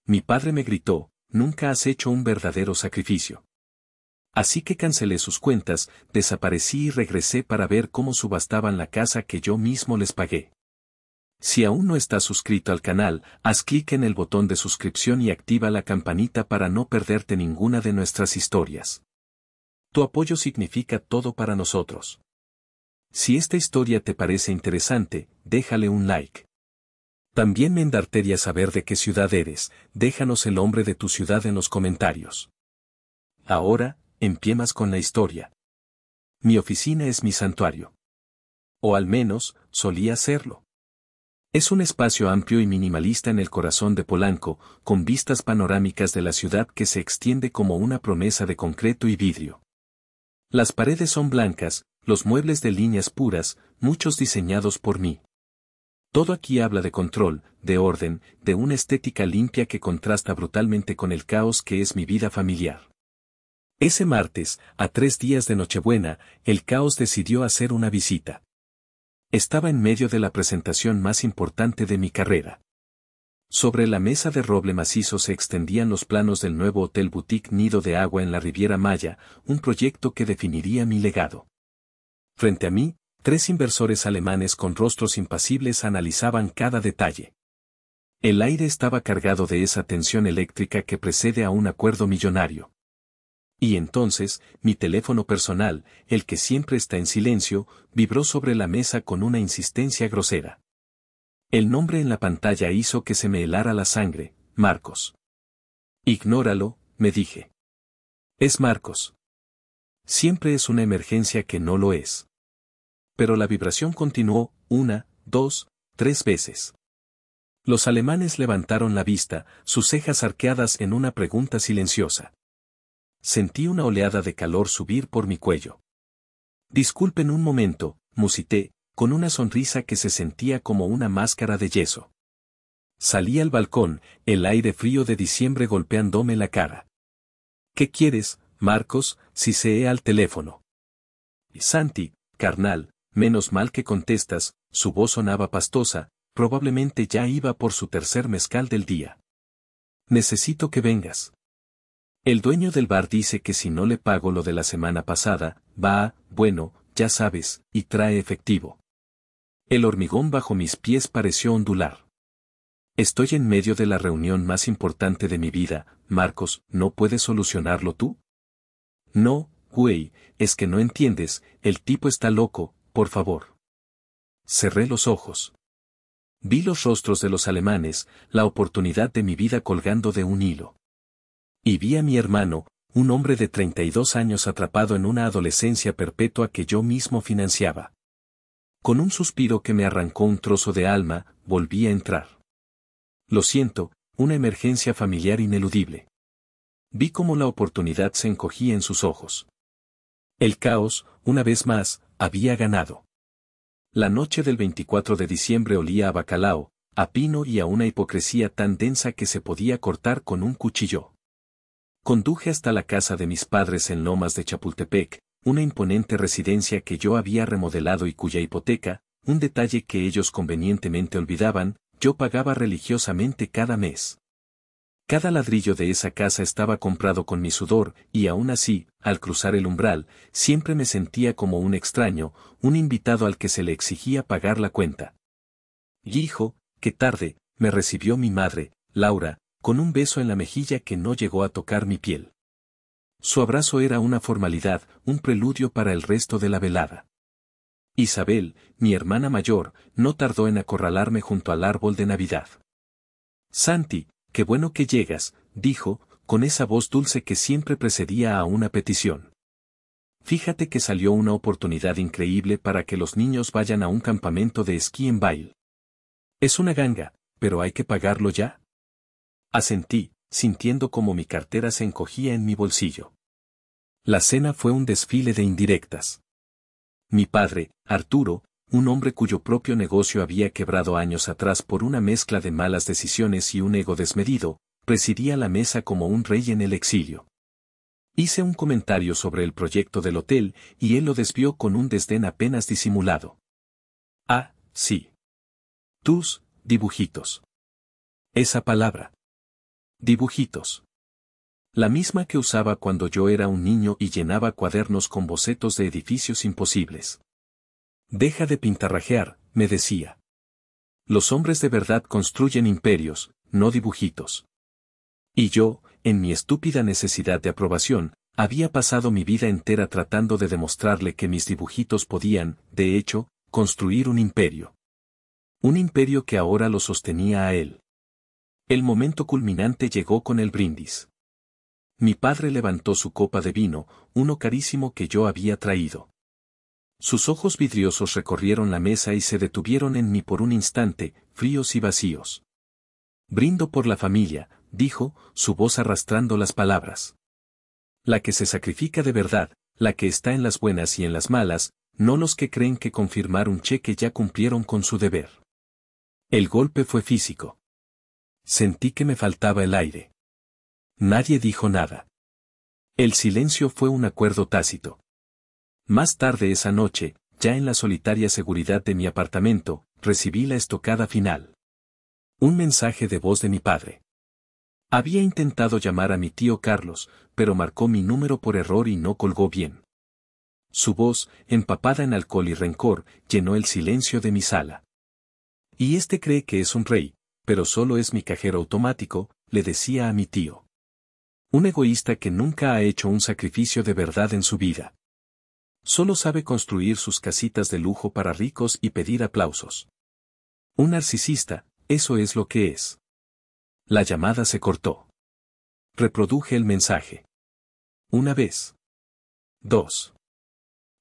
Mi padre me gritó, nunca has hecho un verdadero sacrificio. Así que cancelé sus cuentas, desaparecí y regresé para ver cómo subastaban la casa que yo mismo les pagué. Si aún no estás suscrito al canal, haz clic en el botón de suscripción y activa la campanita para no perderte ninguna de nuestras historias. Tu apoyo significa todo para nosotros. Si esta historia te parece interesante, déjale un like. También me encantaría saber de qué ciudad eres, déjanos el nombre de tu ciudad en los comentarios. Ahora, empiemas con la historia. Mi oficina es mi santuario. O al menos, solía serlo. Es un espacio amplio y minimalista en el corazón de Polanco, con vistas panorámicas de la ciudad que se extiende como una promesa de concreto y vidrio. Las paredes son blancas, los muebles de líneas puras, muchos diseñados por mí. Todo aquí habla de control, de orden, de una estética limpia que contrasta brutalmente con el caos que es mi vida familiar. Ese martes, a 3 días de Nochebuena, el caos decidió hacer una visita. Estaba en medio de la presentación más importante de mi carrera. Sobre la mesa de roble macizo se extendían los planos del nuevo Hotel Boutique Nido de Agua en la Riviera Maya, un proyecto que definiría mi legado. Frente a mí, 3 inversores alemanes con rostros impasibles analizaban cada detalle. El aire estaba cargado de esa tensión eléctrica que precede a un acuerdo millonario. Y entonces, mi teléfono personal, el que siempre está en silencio, vibró sobre la mesa con una insistencia grosera. El nombre en la pantalla hizo que se me helara la sangre, Marcos. Ignóralo, me dije. Es Marcos. Siempre es una emergencia que no lo es. Pero la vibración continuó, 1, 2, 3 veces. Los alemanes levantaron la vista, sus cejas arqueadas en una pregunta silenciosa. Sentí una oleada de calor subir por mi cuello. Disculpen un momento, musité, con una sonrisa que se sentía como una máscara de yeso. Salí al balcón, el aire frío de diciembre golpeándome la cara. ¿Qué quieres, Marcos, si se al teléfono? Santi, carnal, menos mal que contestas, su voz sonaba pastosa, probablemente ya iba por su tercer mezcal del día. Necesito que vengas. El dueño del bar dice que si no le pago lo de la semana pasada, bueno, ya sabes, y trae efectivo. El hormigón bajo mis pies pareció ondular. Estoy en medio de la reunión más importante de mi vida, Marcos, ¿no puedes solucionarlo tú? No, güey, es que no entiendes, el tipo está loco, por favor. Cerré los ojos. Vi los rostros de los alemanes, la oportunidad de mi vida colgando de un hilo. Y vi a mi hermano, un hombre de 32 años atrapado en una adolescencia perpetua que yo mismo financiaba. Con un suspiro que me arrancó un trozo de alma, volví a entrar. Lo siento, una emergencia familiar ineludible. Vi cómo la oportunidad se encogía en sus ojos. El caos, una vez más, había ganado. La noche del 24 de diciembre olía a bacalao, a pino y a una hipocresía tan densa que se podía cortar con un cuchillo. Conduje hasta la casa de mis padres en Lomas de Chapultepec, una imponente residencia que yo había remodelado y cuya hipoteca, un detalle que ellos convenientemente olvidaban, yo pagaba religiosamente cada mes. Cada ladrillo de esa casa estaba comprado con mi sudor, y aún así, al cruzar el umbral, siempre me sentía como un extraño, un invitado al que se le exigía pagar la cuenta. Hijo, qué tarde, me recibió mi madre, Laura, con un beso en la mejilla que no llegó a tocar mi piel. Su abrazo era una formalidad, un preludio para el resto de la velada. Isabel, mi hermana mayor, no tardó en acorralarme junto al árbol de Navidad. Santi, qué bueno que llegas, dijo, con esa voz dulce que siempre precedía a una petición. Fíjate que salió una oportunidad increíble para que los niños vayan a un campamento de esquí en Vail. Es una ganga, pero hay que pagarlo ya. Asentí, sintiendo como mi cartera se encogía en mi bolsillo. La cena fue un desfile de indirectas. Mi padre, Arturo, un hombre cuyo propio negocio había quebrado años atrás por una mezcla de malas decisiones y un ego desmedido, presidía la mesa como un rey en el exilio. Hice un comentario sobre el proyecto del hotel y él lo desvió con un desdén apenas disimulado. Ah, sí. Tus dibujitos. Esa palabra. Dibujitos. La misma que usaba cuando yo era un niño y llenaba cuadernos con bocetos de edificios imposibles. Deja de pintarrajear, me decía. Los hombres de verdad construyen imperios, no dibujitos. Y yo, en mi estúpida necesidad de aprobación, había pasado mi vida entera tratando de demostrarle que mis dibujitos podían, de hecho, construir un imperio. Un imperio que ahora lo sostenía a él. El momento culminante llegó con el brindis. Mi padre levantó su copa de vino, uno carísimo que yo había traído. Sus ojos vidriosos recorrieron la mesa y se detuvieron en mí por un instante, fríos y vacíos. Brindo por la familia, dijo, su voz arrastrando las palabras. La que se sacrifica de verdad, la que está en las buenas y en las malas, no los que creen que con firmar un cheque ya cumplieron con su deber. El golpe fue físico. Sentí que me faltaba el aire. Nadie dijo nada. El silencio fue un acuerdo tácito. Más tarde esa noche, ya en la solitaria seguridad de mi apartamento, recibí la estocada final. Un mensaje de voz de mi padre. Había intentado llamar a mi tío Carlos, pero marcó mi número por error y no colgó bien. Su voz, empapada en alcohol y rencor, llenó el silencio de mi sala. Y este cree que es un rey, pero solo es mi cajero automático, le decía a mi tío. Un egoísta que nunca ha hecho un sacrificio de verdad en su vida. Solo sabe construir sus casitas de lujo para ricos y pedir aplausos. Un narcisista, eso es lo que es. La llamada se cortó. Reproduje el mensaje. Una vez. 2.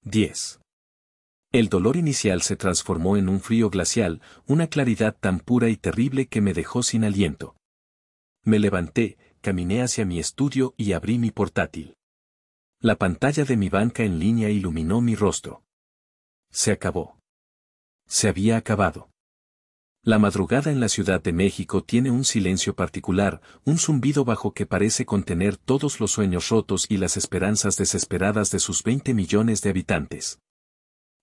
10. El dolor inicial se transformó en un frío glacial, una claridad tan pura y terrible que me dejó sin aliento. Me levanté, caminé hacia mi estudio y abrí mi portátil. La pantalla de mi banca en línea iluminó mi rostro. Se acabó. Se había acabado. La madrugada en la Ciudad de México tiene un silencio particular, un zumbido bajo que parece contener todos los sueños rotos y las esperanzas desesperadas de sus 20 millones de habitantes.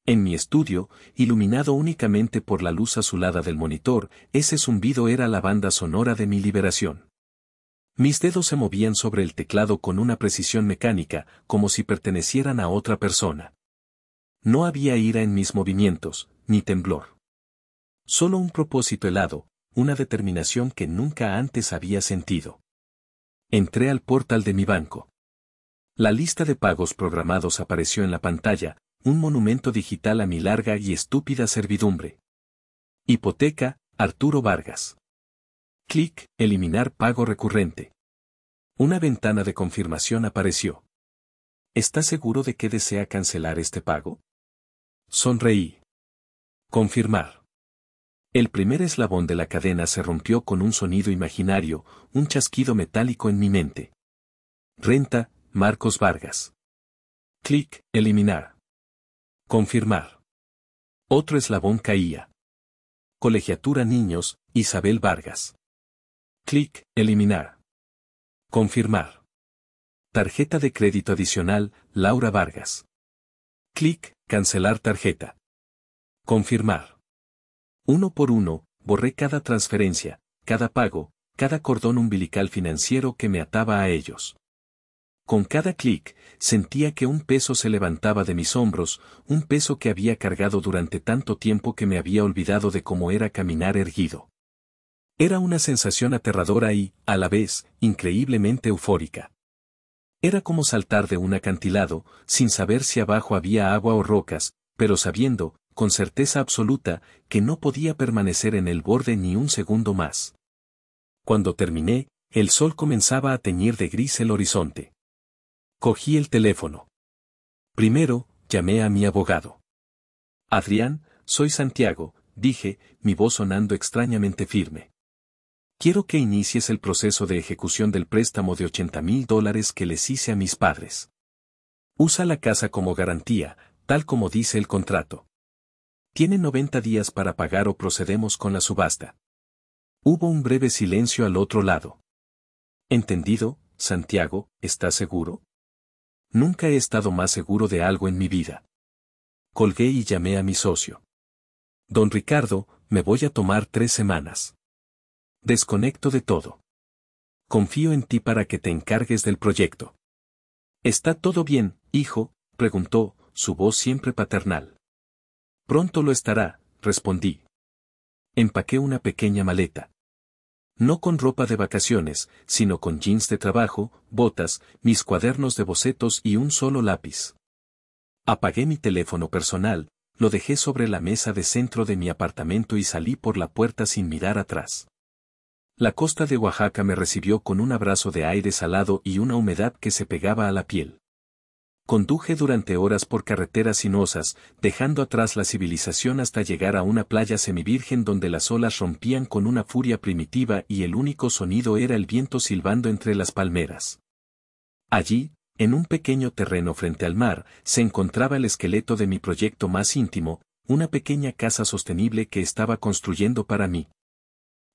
En mi estudio, iluminado únicamente por la luz azulada del monitor, ese zumbido era la banda sonora de mi liberación. Mis dedos se movían sobre el teclado con una precisión mecánica, como si pertenecieran a otra persona. No había ira en mis movimientos, ni temblor. Solo un propósito helado, una determinación que nunca antes había sentido. Entré al portal de mi banco. La lista de pagos programados apareció en la pantalla, un monumento digital a mi larga y estúpida servidumbre. Hipoteca, Arturo Vargas. Clic, eliminar pago recurrente. Una ventana de confirmación apareció. ¿Está seguro de que desea cancelar este pago? Sonreí. Confirmar. El primer eslabón de la cadena se rompió con un sonido imaginario, un chasquido metálico en mi mente. Renta, Marcos Vargas. Clic, eliminar. Confirmar. Otro eslabón caía. Colegiatura Niños, Isabel Vargas. Clic, eliminar. Confirmar. Tarjeta de crédito adicional, Laura Vargas. Clic, cancelar tarjeta. Confirmar. Uno por uno, borré cada transferencia, cada pago, cada cordón umbilical financiero que me ataba a ellos. Con cada clic, sentía que un peso se levantaba de mis hombros, un peso que había cargado durante tanto tiempo que me había olvidado de cómo era caminar erguido. Era una sensación aterradora y, a la vez, increíblemente eufórica. Era como saltar de un acantilado, sin saber si abajo había agua o rocas, pero sabiendo, con certeza absoluta, que no podía permanecer en el borde ni un segundo más. Cuando terminé, el sol comenzaba a teñir de gris el horizonte. Cogí el teléfono. Primero, llamé a mi abogado. Adrián, soy Santiago, dije, mi voz sonando extrañamente firme. Quiero que inicies el proceso de ejecución del préstamo de $80,000 que les hice a mis padres. Usa la casa como garantía, tal como dice el contrato. Tienen 90 días para pagar o procedemos con la subasta. Hubo un breve silencio al otro lado. ¿Entendido, Santiago, estás seguro? Nunca he estado más seguro de algo en mi vida. Colgué y llamé a mi socio. Don Ricardo, me voy a tomar 3 semanas. Desconecto de todo. Confío en ti para que te encargues del proyecto. ¿Está todo bien, hijo?, preguntó, su voz siempre paternal. Pronto lo estará, respondí. Empaqué una pequeña maleta. No con ropa de vacaciones, sino con jeans de trabajo, botas, mis cuadernos de bocetos y un solo lápiz. Apagué mi teléfono personal, lo dejé sobre la mesa de centro de mi apartamento y salí por la puerta sin mirar atrás. La costa de Oaxaca me recibió con un abrazo de aire salado y una humedad que se pegaba a la piel. Conduje durante horas por carreteras sinuosas, dejando atrás la civilización hasta llegar a una playa semivirgen donde las olas rompían con una furia primitiva y el único sonido era el viento silbando entre las palmeras. Allí, en un pequeño terreno frente al mar, se encontraba el esqueleto de mi proyecto más íntimo, una pequeña casa sostenible que estaba construyendo para mí.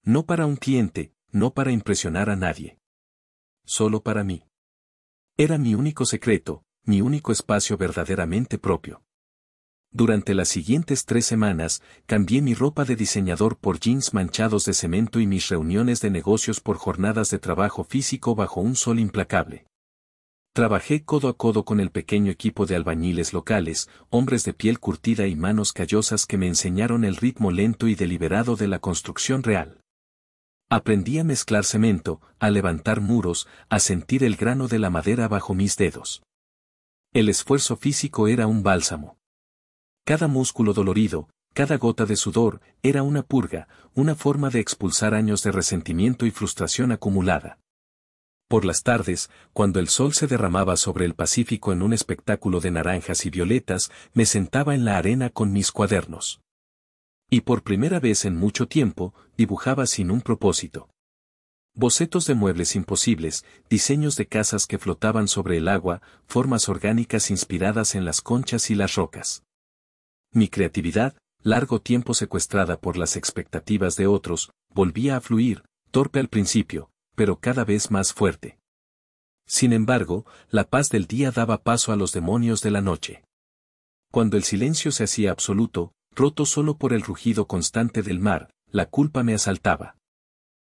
No para un cliente, no para impresionar a nadie. Solo para mí. Era mi único secreto, mi único espacio verdaderamente propio. Durante las siguientes 3 semanas, cambié mi ropa de diseñador por jeans manchados de cemento y mis reuniones de negocios por jornadas de trabajo físico bajo un sol implacable. Trabajé codo a codo con el pequeño equipo de albañiles locales, hombres de piel curtida y manos callosas que me enseñaron el ritmo lento y deliberado de la construcción real. Aprendí a mezclar cemento, a levantar muros, a sentir el grano de la madera bajo mis dedos. El esfuerzo físico era un bálsamo. Cada músculo dolorido, cada gota de sudor, era una purga, una forma de expulsar años de resentimiento y frustración acumulada. Por las tardes, cuando el sol se derramaba sobre el Pacífico en un espectáculo de naranjas y violetas, me sentaba en la arena con mis cuadernos. Y por primera vez en mucho tiempo, dibujaba sin un propósito. Bocetos de muebles imposibles, diseños de casas que flotaban sobre el agua, formas orgánicas inspiradas en las conchas y las rocas. Mi creatividad, largo tiempo secuestrada por las expectativas de otros, volvía a fluir, torpe al principio, pero cada vez más fuerte. Sin embargo, la paz del día daba paso a los demonios de la noche. Cuando el silencio se hacía absoluto, roto solo por el rugido constante del mar, la culpa me asaltaba.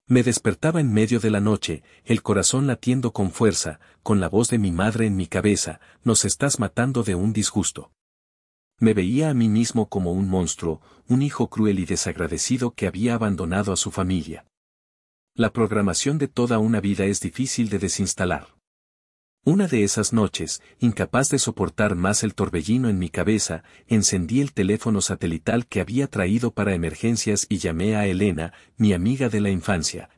Me despertaba en medio de la noche, el corazón latiendo con fuerza, con la voz de mi madre en mi cabeza, nos estás matando de un disgusto. Me veía a mí mismo como un monstruo, un hijo cruel y desagradecido que había abandonado a su familia. La programación de toda una vida es difícil de desinstalar. Una de esas noches, incapaz de soportar más el torbellino en mi cabeza, encendí el teléfono satelital que había traído para emergencias y llamé a Elena, mi amiga de la infancia.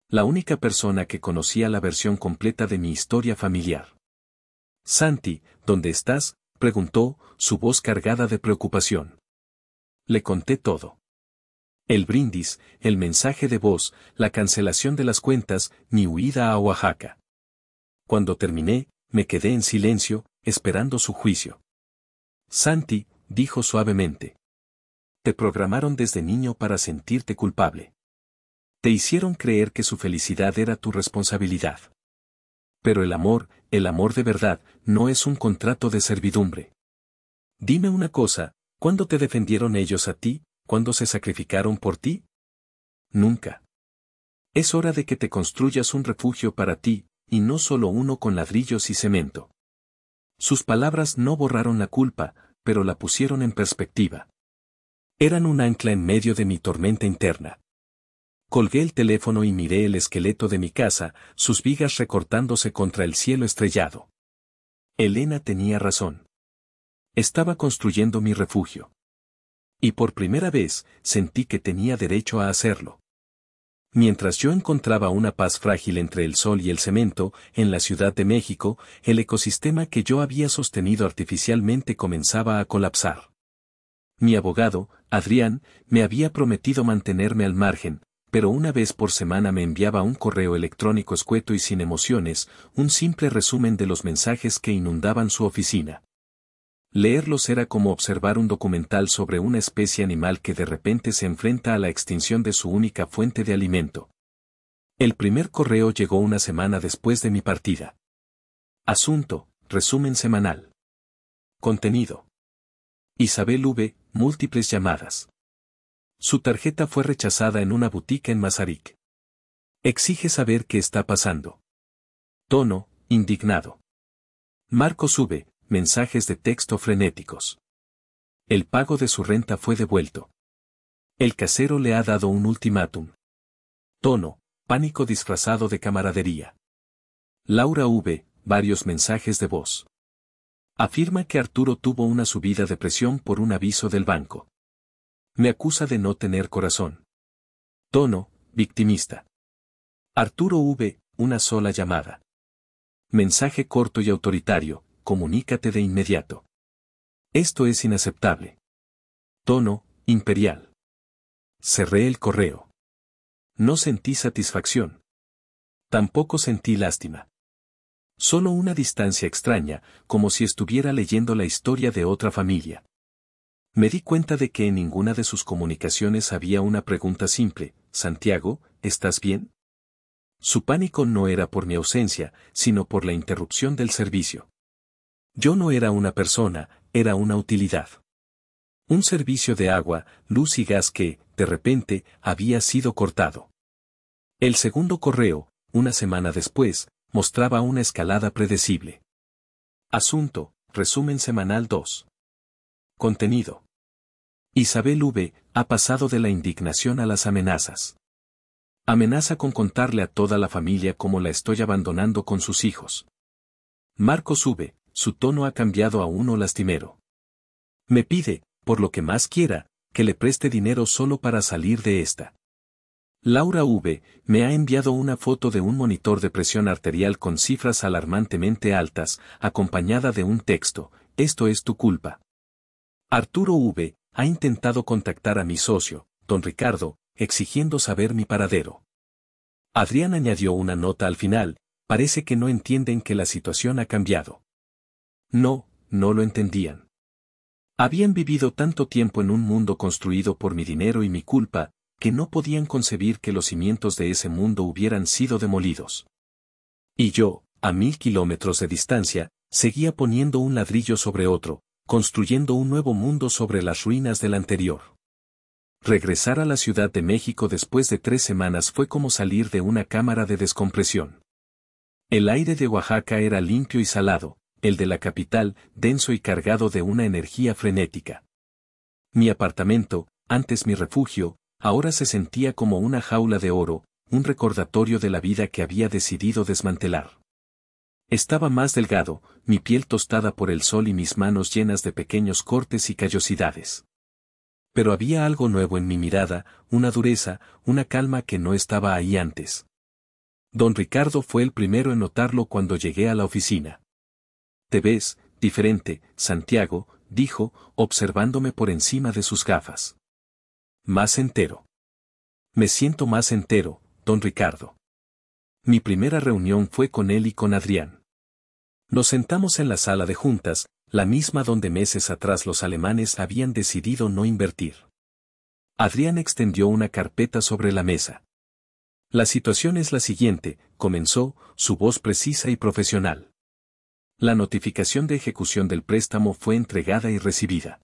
La única persona que conocía la versión completa de mi historia familiar. Santi, ¿dónde estás?, preguntó, su voz cargada de preocupación. Le conté todo. El brindis, el mensaje de voz, la cancelación de las cuentas, mi huida a Oaxaca. Cuando terminé, me quedé en silencio, esperando su juicio. Santi, dijo suavemente. Te programaron desde niño para sentirte culpable. Te hicieron creer que su felicidad era tu responsabilidad. Pero el amor de verdad, no es un contrato de servidumbre. Dime una cosa, ¿cuándo te defendieron ellos a ti? ¿Cuándo se sacrificaron por ti? Nunca. Es hora de que te construyas un refugio para ti, y no solo uno con ladrillos y cemento. Sus palabras no borraron la culpa, pero la pusieron en perspectiva. Eran un ancla en medio de mi tormenta interna. Colgué el teléfono y miré el esqueleto de mi casa, sus vigas recortándose contra el cielo estrellado. Elena tenía razón. Estaba construyendo mi refugio. Y por primera vez, sentí que tenía derecho a hacerlo. Mientras yo encontraba una paz frágil entre el sol y el cemento, en la Ciudad de México, el ecosistema que yo había sostenido artificialmente comenzaba a colapsar. Mi abogado, Adrián, me había prometido mantenerme al margen, pero una vez por semana me enviaba un correo electrónico escueto y sin emociones, un simple resumen de los mensajes que inundaban su oficina. Leerlos era como observar un documental sobre una especie animal que de repente se enfrenta a la extinción de su única fuente de alimento. El primer correo llegó una semana después de mi partida. Asunto, resumen semanal. Contenido. Isabel V, múltiples llamadas. Su tarjeta fue rechazada en una boutique en Mazarik. Exige saber qué está pasando. Tono, indignado. Marco sube, mensajes de texto frenéticos. El pago de su renta fue devuelto. El casero le ha dado un ultimátum. Tono, pánico disfrazado de camaradería. Laura V, varios mensajes de voz. Afirma que Arturo tuvo una subida de presión por un aviso del banco. Me acusa de no tener corazón. Tono, victimista. Arturo V, una sola llamada. Mensaje corto y autoritario, comunícate de inmediato. Esto es inaceptable. Tono, imperial. Cerré el correo. No sentí satisfacción. Tampoco sentí lástima. Solo una distancia extraña, como si estuviera leyendo la historia de otra familia. Me di cuenta de que en ninguna de sus comunicaciones había una pregunta simple: Santiago, ¿estás bien? Su pánico no era por mi ausencia, sino por la interrupción del servicio. Yo no era una persona, era una utilidad. Un servicio de agua, luz y gas que, de repente, había sido cortado. El segundo correo, una semana después, mostraba una escalada predecible. Asunto, resumen semanal 2. Contenido. Isabel V. ha pasado de la indignación a las amenazas. Amenaza con contarle a toda la familia cómo la estoy abandonando con sus hijos. Marcos V. su tono ha cambiado a uno lastimero. Me pide, por lo que más quiera, que le preste dinero solo para salir de esta. Laura V. me ha enviado una foto de un monitor de presión arterial con cifras alarmantemente altas, acompañada de un texto: esto es tu culpa. Arturo V. ha intentado contactar a mi socio, don Ricardo, exigiendo saber mi paradero. Adrián añadió una nota al final: parece que no entienden que la situación ha cambiado. No, no lo entendían. Habían vivido tanto tiempo en un mundo construido por mi dinero y mi culpa, que no podían concebir que los cimientos de ese mundo hubieran sido demolidos. Y yo, a 1000 kilómetros de distancia, seguía poniendo un ladrillo sobre otro, construyendo un nuevo mundo sobre las ruinas del anterior. Regresar a la Ciudad de México después de 3 semanas fue como salir de una cámara de descompresión. El aire de Oaxaca era limpio y salado, el de la capital, denso y cargado de una energía frenética. Mi apartamento, antes mi refugio, ahora se sentía como una jaula de oro, un recordatorio de la vida que había decidido desmantelar. Estaba más delgado, mi piel tostada por el sol y mis manos llenas de pequeños cortes y callosidades. Pero había algo nuevo en mi mirada, una dureza, una calma que no estaba ahí antes. Don Ricardo fue el primero en notarlo cuando llegué a la oficina. Te ves diferente, Santiago, dijo, observándome por encima de sus gafas. Más entero. Me siento más entero, don Ricardo. Mi primera reunión fue con él y con Adrián. Nos sentamos en la sala de juntas, la misma donde meses atrás los alemanes habían decidido no invertir. Adrián extendió una carpeta sobre la mesa. La situación es la siguiente, comenzó, su voz precisa y profesional. La notificación de ejecución del préstamo fue entregada y recibida.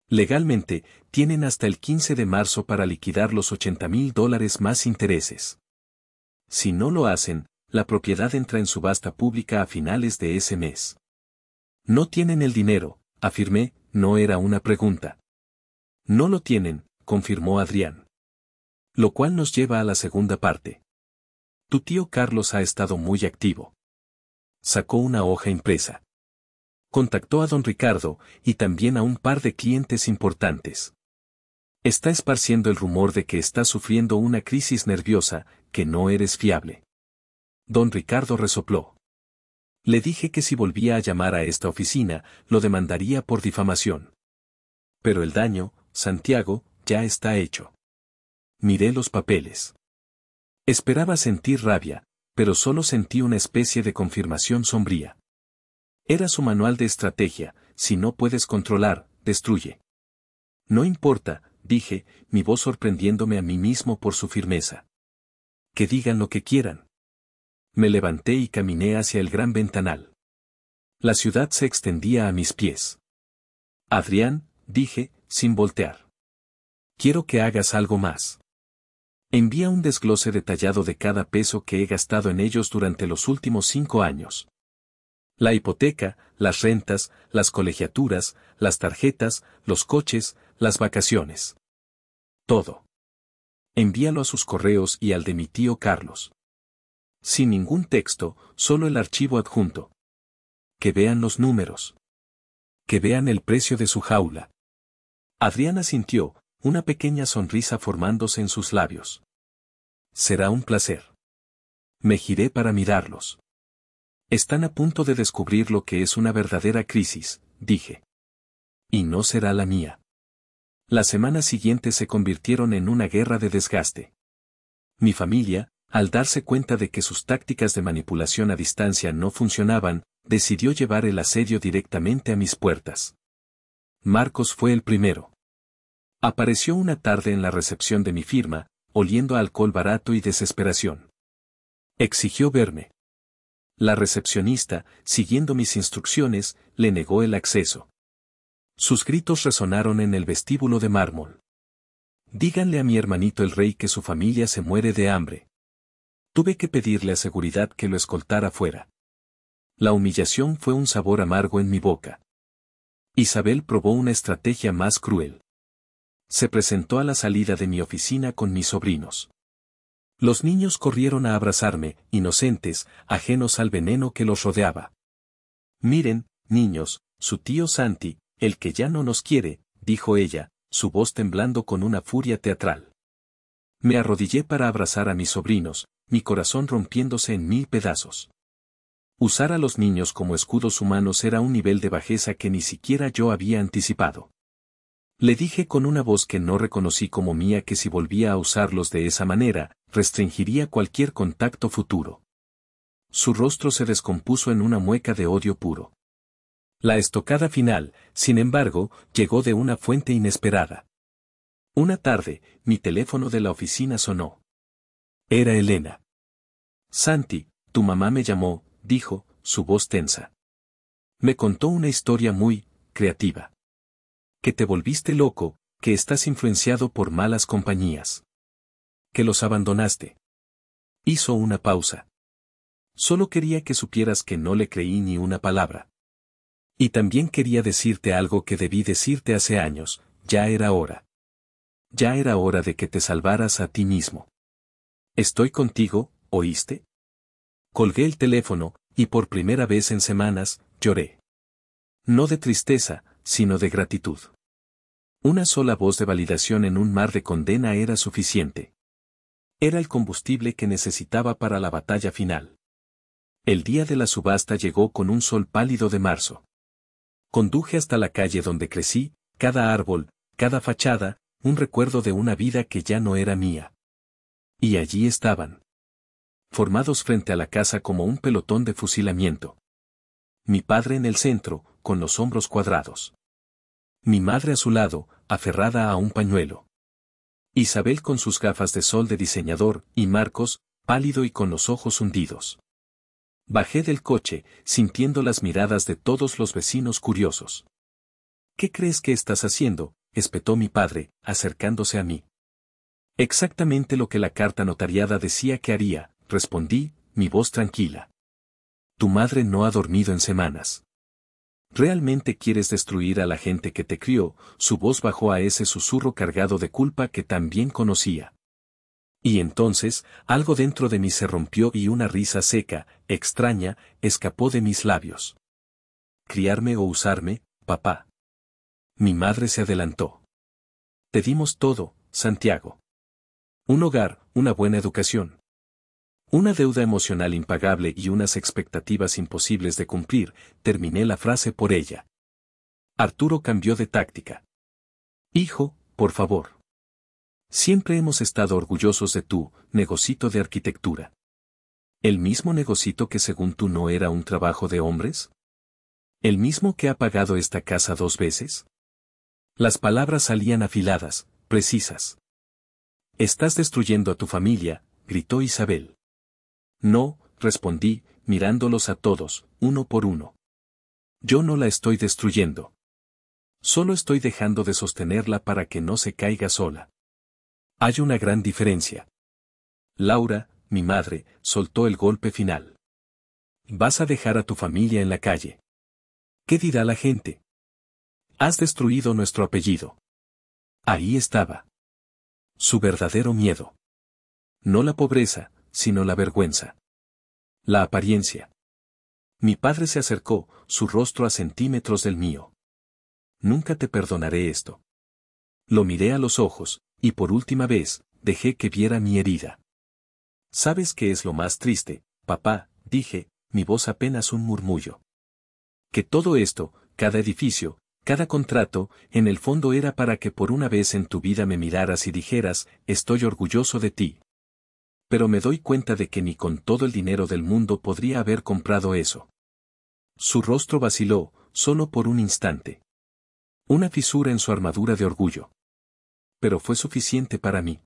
Legalmente, tienen hasta el 15 de marzo para liquidar los $80,000 más intereses. Si no lo hacen, la propiedad entra en subasta pública a finales de ese mes. No tienen el dinero, afirmé, no era una pregunta. No lo tienen, confirmó Adrián. Lo cual nos lleva a la segunda parte. Tu tío Carlos ha estado muy activo. Sacó una hoja impresa. Contactó a don Ricardo, y también a un par de clientes importantes. Está esparciendo el rumor de que estás sufriendo una crisis nerviosa, que no eres fiable. Don Ricardo resopló. Le dije que si volvía a llamar a esta oficina, lo demandaría por difamación. Pero el daño, Santiago, ya está hecho. Miré los papeles. Esperaba sentir rabia, pero solo sentí una especie de confirmación sombría. Era su manual de estrategia: si no puedes controlar, destruye. No importa, dije, mi voz sorprendiéndome a mí mismo por su firmeza. Que digan lo que quieran. Me levanté y caminé hacia el gran ventanal. La ciudad se extendía a mis pies. Adrián, dije, sin voltear. Quiero que hagas algo más. Envía un desglose detallado de cada peso que he gastado en ellos durante los últimos 5 años. La hipoteca, las rentas, las colegiaturas, las tarjetas, los coches, las vacaciones. Todo. Envíalo a sus correos y al de mi tío Carlos. Sin ningún texto, solo el archivo adjunto. Que vean los números. Que vean el precio de su jaula. Adriana sintió, una pequeña sonrisa formándose en sus labios. Será un placer. Me giré para mirarlos. Están a punto de descubrir lo que es una verdadera crisis, dije. Y no será la mía. Las semanas siguientes se convirtieron en una guerra de desgaste. Mi familia, al darse cuenta de que sus tácticas de manipulación a distancia no funcionaban, decidió llevar el asedio directamente a mis puertas. Marcos fue el primero. Apareció una tarde en la recepción de mi firma, oliendo a alcohol barato y desesperación. Exigió verme. La recepcionista, siguiendo mis instrucciones, le negó el acceso. Sus gritos resonaron en el vestíbulo de mármol. Díganle a mi hermanito el rey que su familia se muere de hambre. Tuve que pedirle a seguridad que lo escoltara fuera. La humillación fue un sabor amargo en mi boca. Isabel probó una estrategia más cruel. Se presentó a la salida de mi oficina con mis sobrinos. Los niños corrieron a abrazarme, inocentes, ajenos al veneno que los rodeaba. Miren, niños, su tío Santi, el que ya no nos quiere, dijo ella, su voz temblando con una furia teatral. Me arrodillé para abrazar a mis sobrinos, mi corazón rompiéndose en 1000 pedazos. Usar a los niños como escudos humanos era un nivel de bajeza que ni siquiera yo había anticipado. Le dije con una voz que no reconocí como mía que si volvía a usarlos de esa manera, restringiría cualquier contacto futuro. Su rostro se descompuso en una mueca de odio puro. La estocada final, sin embargo, llegó de una fuente inesperada. Una tarde, mi teléfono de la oficina sonó. Era Elena. Santi, tu mamá me llamó, dijo, su voz tensa. Me contó una historia muy creativa. Que te volviste loco, que estás influenciado por malas compañías. Que los abandonaste. Hizo una pausa. Solo quería que supieras que no le creí ni una palabra. Y también quería decirte algo que debí decirte hace años, ya era hora. Ya era hora de que te salvaras a ti mismo. Estoy contigo, ¿oíste? Colgué el teléfono, y por primera vez en semanas, lloré. No de tristeza, sino de gratitud. Una sola voz de validación en un mar de condena era suficiente. Era el combustible que necesitaba para la batalla final. El día de la subasta llegó con un sol pálido de marzo. Conduje hasta la calle donde crecí, cada árbol, cada fachada, un recuerdo de una vida que ya no era mía. Y allí estaban. Formados frente a la casa como un pelotón de fusilamiento. Mi padre en el centro, con los hombros cuadrados. Mi madre a su lado, aferrada a un pañuelo. Isabel con sus gafas de sol de diseñador, y Marcos, pálido y con los ojos hundidos. Bajé del coche, sintiendo las miradas de todos los vecinos curiosos. ¿Qué crees que estás haciendo?, espetó mi padre, acercándose a mí. Exactamente lo que la carta notariada decía que haría, respondí, mi voz tranquila. Tu madre no ha dormido en semanas. ¿Realmente quieres destruir a la gente que te crió? Su voz bajó a ese susurro cargado de culpa que tan bien conocía. Y entonces, algo dentro de mí se rompió y una risa seca, extraña, escapó de mis labios. ¿Criarme o usarme, papá? Mi madre se adelantó. Te dimos todo, Santiago. Un hogar, una buena educación. Una deuda emocional impagable y unas expectativas imposibles de cumplir, terminé la frase por ella. Arturo cambió de táctica. Hijo, por favor. Siempre hemos estado orgullosos de tu negocito de arquitectura. ¿El mismo negocito que según tú no era un trabajo de hombres? ¿El mismo que ha pagado esta casa 2 veces? Las palabras salían afiladas, precisas. Estás destruyendo a tu familia, gritó Isabel. No, respondí, mirándolos a todos, uno por uno. Yo no la estoy destruyendo. Solo estoy dejando de sostenerla para que no se caiga sola. Hay una gran diferencia. Laura, mi madre, soltó el golpe final. Vas a dejar a tu familia en la calle. ¿Qué dirá la gente? Has destruido nuestro apellido. Ahí estaba. Su verdadero miedo. No la pobreza, sino la vergüenza. La apariencia. Mi padre se acercó, su rostro a centímetros del mío. Nunca te perdonaré esto. Lo miré a los ojos, y por última vez, dejé que viera mi herida. ¿Sabes qué es lo más triste, papá?, dije, mi voz apenas un murmullo. Que todo esto, cada edificio, cada contrato, en el fondo era para que por una vez en tu vida me miraras y dijeras, estoy orgulloso de ti. Pero me doy cuenta de que ni con todo el dinero del mundo podría haber comprado eso. Su rostro vaciló, solo por un instante. Una fisura en su armadura de orgullo. Pero fue suficiente para mí.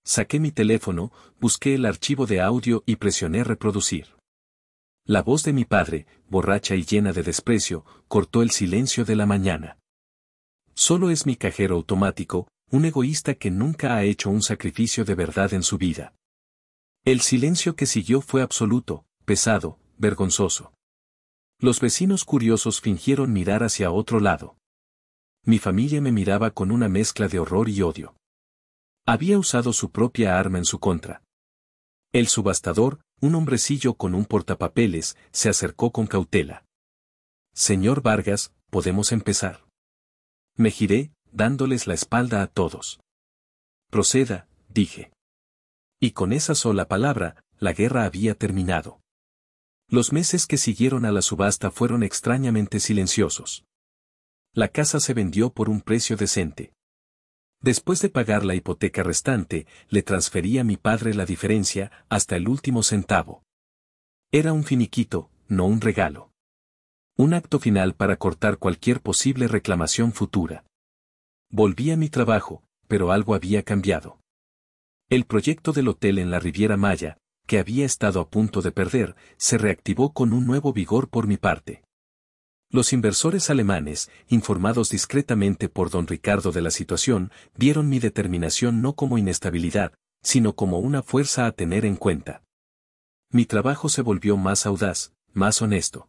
Saqué mi teléfono, busqué el archivo de audio y presioné reproducir. La voz de mi padre, borracha y llena de desprecio, cortó el silencio de la mañana. Solo es mi cajero automático, un egoísta que nunca ha hecho un sacrificio de verdad en su vida. El silencio que siguió fue absoluto, pesado, vergonzoso. Los vecinos curiosos fingieron mirar hacia otro lado. Mi familia me miraba con una mezcla de horror y odio. Había usado su propia arma en su contra. El subastador, un hombrecillo con un portapapeles, se acercó con cautela. Señor Vargas, ¿podemos empezar? Me giré, dándoles la espalda a todos. Proceda, dije. Y con esa sola palabra, la guerra había terminado. Los meses que siguieron a la subasta fueron extrañamente silenciosos. La casa se vendió por un precio decente. Después de pagar la hipoteca restante, le transferí a mi padre la diferencia, hasta el último centavo. Era un finiquito, no un regalo. Un acto final para cortar cualquier posible reclamación futura. Volví a mi trabajo, pero algo había cambiado. El proyecto del hotel en la Riviera Maya, que había estado a punto de perder, se reactivó con un nuevo vigor por mi parte. Los inversores alemanes, informados discretamente por don Ricardo de la situación, vieron mi determinación no como inestabilidad, sino como una fuerza a tener en cuenta. Mi trabajo se volvió más audaz, más honesto.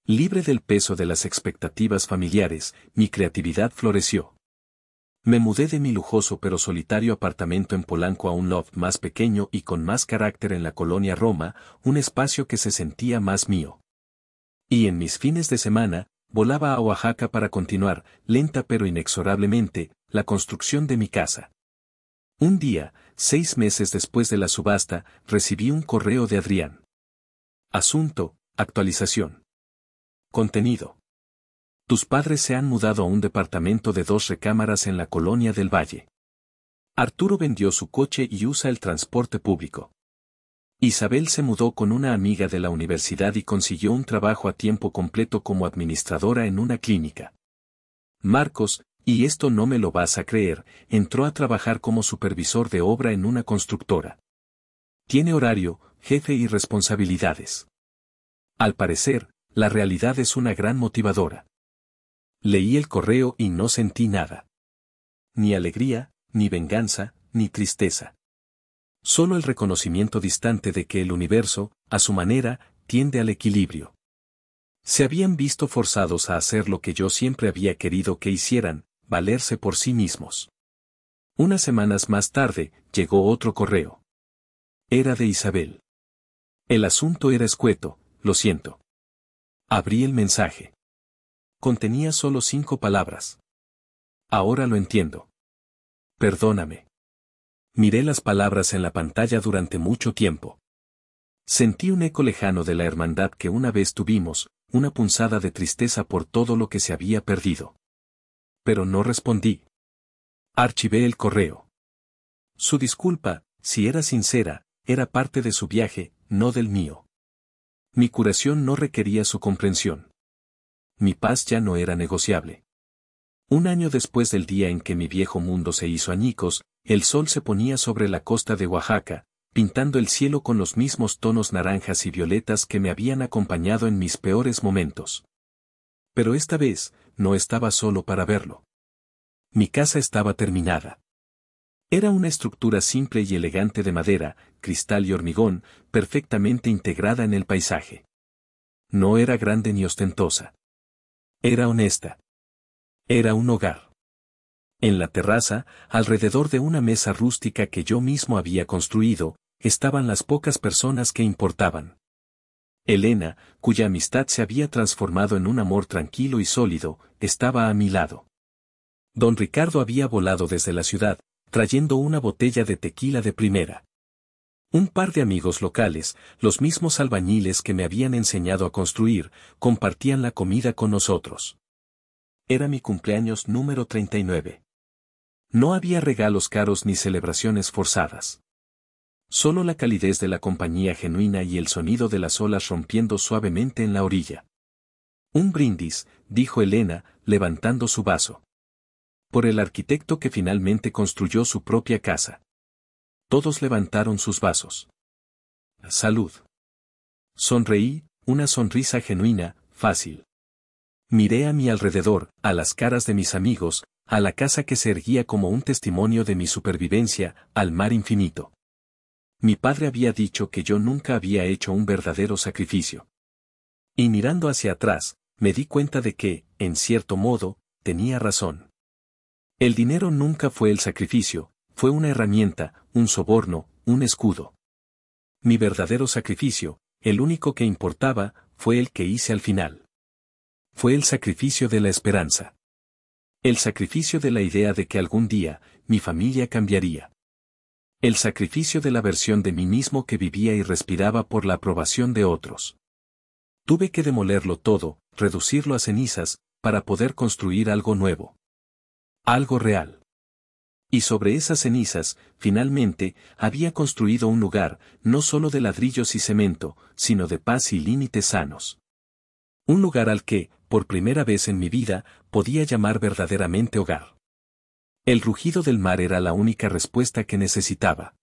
Libre del peso de las expectativas familiares, mi creatividad floreció. Me mudé de mi lujoso pero solitario apartamento en Polanco a un loft más pequeño y con más carácter en la colonia Roma, un espacio que se sentía más mío. Y en mis fines de semana, volaba a Oaxaca para continuar, lenta pero inexorablemente, la construcción de mi casa. Un día, 6 meses después de la subasta, recibí un correo de Adrián. Asunto, actualización. Contenido. Tus padres se han mudado a un departamento de 2 recámaras en la colonia del Valle. Arturo vendió su coche y usa el transporte público. Isabel se mudó con una amiga de la universidad y consiguió un trabajo a tiempo completo como administradora en una clínica. Marcos, y esto no me lo vas a creer, entró a trabajar como supervisor de obra en una constructora. Tiene horario, jefe y responsabilidades. Al parecer, la realidad es una gran motivadora. Leí el correo y no sentí nada. Ni alegría, ni venganza, ni tristeza. Solo el reconocimiento distante de que el universo, a su manera, tiende al equilibrio. Se habían visto forzados a hacer lo que yo siempre había querido que hicieran, valerse por sí mismos. Unas semanas más tarde, llegó otro correo. Era de Isabel. El asunto era escueto, lo siento. Abrí el mensaje. Contenía solo 5 palabras. Ahora lo entiendo. Perdóname. Miré las palabras en la pantalla durante mucho tiempo. Sentí un eco lejano de la hermandad que una vez tuvimos, una punzada de tristeza por todo lo que se había perdido. Pero no respondí. Archivé el correo. Su disculpa, si era sincera, era parte de su viaje, no del mío. Mi curación no requería su comprensión. Mi paz ya no era negociable. Un año después del día en que mi viejo mundo se hizo añicos, el sol se ponía sobre la costa de Oaxaca, pintando el cielo con los mismos tonos naranjas y violetas que me habían acompañado en mis peores momentos. Pero esta vez, no estaba solo para verlo. Mi casa estaba terminada. Era una estructura simple y elegante de madera, cristal y hormigón, perfectamente integrada en el paisaje. No era grande ni ostentosa. Era honesta. Era un hogar. En la terraza, alrededor de una mesa rústica que yo mismo había construido, estaban las pocas personas que importaban. Elena, cuya amistad se había transformado en un amor tranquilo y sólido, estaba a mi lado. Don Ricardo había volado desde la ciudad, trayendo una botella de tequila de primera. Un par de amigos locales, los mismos albañiles que me habían enseñado a construir, compartían la comida con nosotros. Era mi cumpleaños número 39. No había regalos caros ni celebraciones forzadas. Solo la calidez de la compañía genuina y el sonido de las olas rompiendo suavemente en la orilla. Un brindis, dijo Elena, levantando su vaso. Por el arquitecto que finalmente construyó su propia casa. Todos levantaron sus vasos. Salud. Sonreí, una sonrisa genuina, fácil. Miré a mi alrededor, a las caras de mis amigos, a la casa que se erguía como un testimonio de mi supervivencia, al mar infinito. Mi padre había dicho que yo nunca había hecho un verdadero sacrificio. Y mirando hacia atrás, me di cuenta de que, en cierto modo, tenía razón. El dinero nunca fue el sacrificio, fue una herramienta, un soborno, un escudo. Mi verdadero sacrificio, el único que importaba, fue el que hice al final. Fue el sacrificio de la esperanza. El sacrificio de la idea de que algún día, mi familia cambiaría. El sacrificio de la versión de mí mismo que vivía y respiraba por la aprobación de otros. Tuve que demolerlo todo, reducirlo a cenizas, para poder construir algo nuevo. Algo real. Y sobre esas cenizas, finalmente, había construido un lugar, no solo de ladrillos y cemento, sino de paz y límites sanos. Un lugar al que, por primera vez en mi vida, podía llamar verdaderamente hogar. El rugido del mar era la única respuesta que necesitaba.